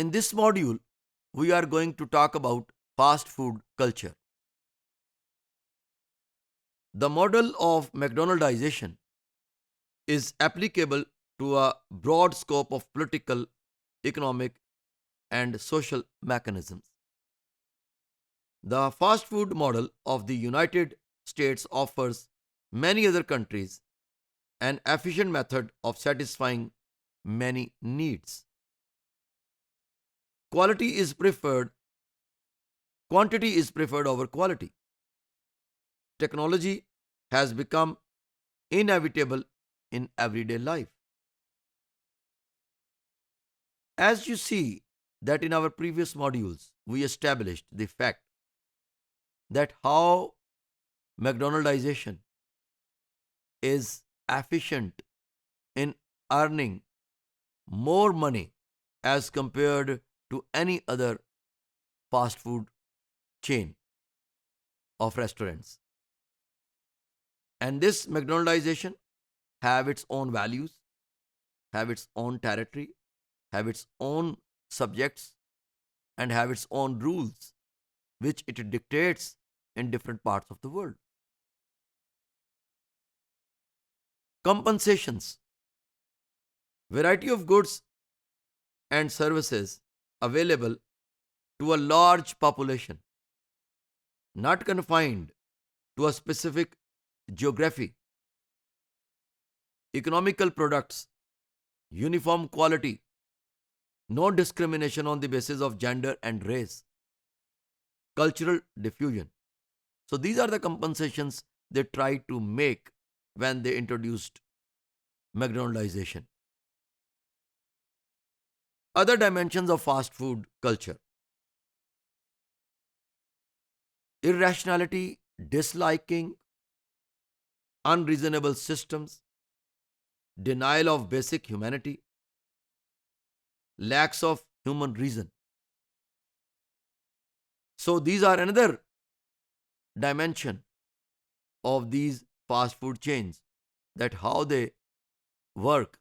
In this module, we are going to talk about fast food culture. The model of McDonaldization is applicable to a broad scope of political, economic, and social mechanisms. The fast food model of the United States offers many other countries an efficient method of satisfying many needs. Quality is preferred, quantity is preferred over quality. Technology has become inevitable in everyday life. As you see that in our previous modules, we established the fact that how McDonaldization is efficient in earning more money as compared to any other fast food chain of restaurants. And this McDonaldization have its own values, have its own territory, have its own subjects, and have its own rules, which it dictates in different parts of the world. Compensations, variety of goods and services available to a large population, not confined to a specific geography, economical products, uniform quality, no discrimination on the basis of gender and race, cultural diffusion. So these are the compensations they tried to make when they introduced McDonaldization. Other dimensions of fast food culture: irrationality, disliking, unreasonable systems, denial of basic humanity, lacks of human reason. So these are another dimension of these fast food chains, that how they work,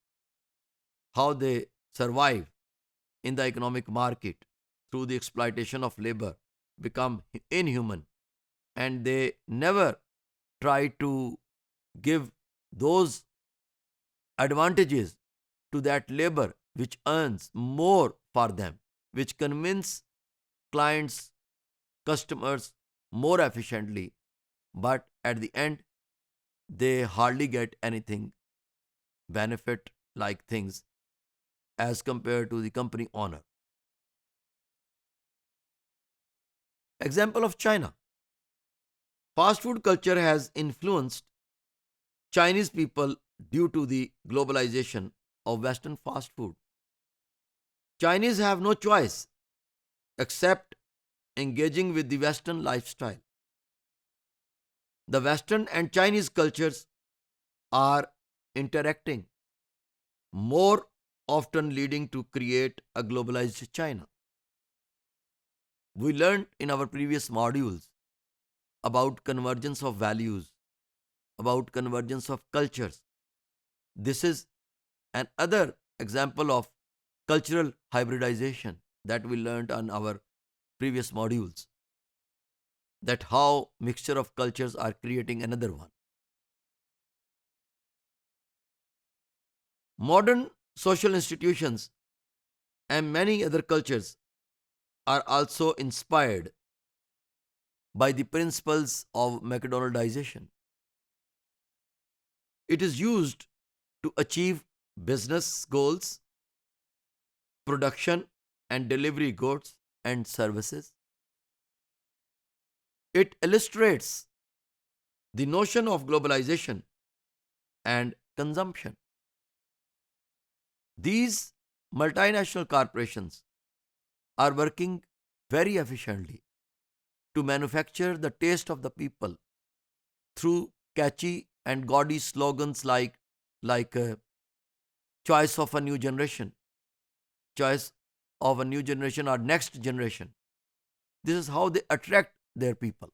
how they survive in the economic market through the exploitation of labor, become inhuman, and they never try to give those advantages to that labor which earns more for them, which convince clients, customers more efficiently, but at the end they hardly get anything benefit like things as compared to the company owner. Example of China. Fast food culture has influenced Chinese people due to the globalization of Western fast food. Chinese have no choice except engaging with the Western lifestyle. The Western and Chinese cultures are interacting more often, leading to create a globalized China. We learned in our previous modules about convergence of values, about convergence of cultures. This is another example of cultural hybridization that we learned on our previous modules, that how mixture of cultures are creating another one. Modern social institutions and many other cultures are also inspired by the principles of McDonaldization. It is used to achieve business goals, production and delivery goods and services. It illustrates the notion of globalization and consumption. These multinational corporations are working very efficiently to manufacture the taste of the people through catchy and gaudy slogans like choice of a new generation, choice of a new generation or next generation. This is how they attract their people.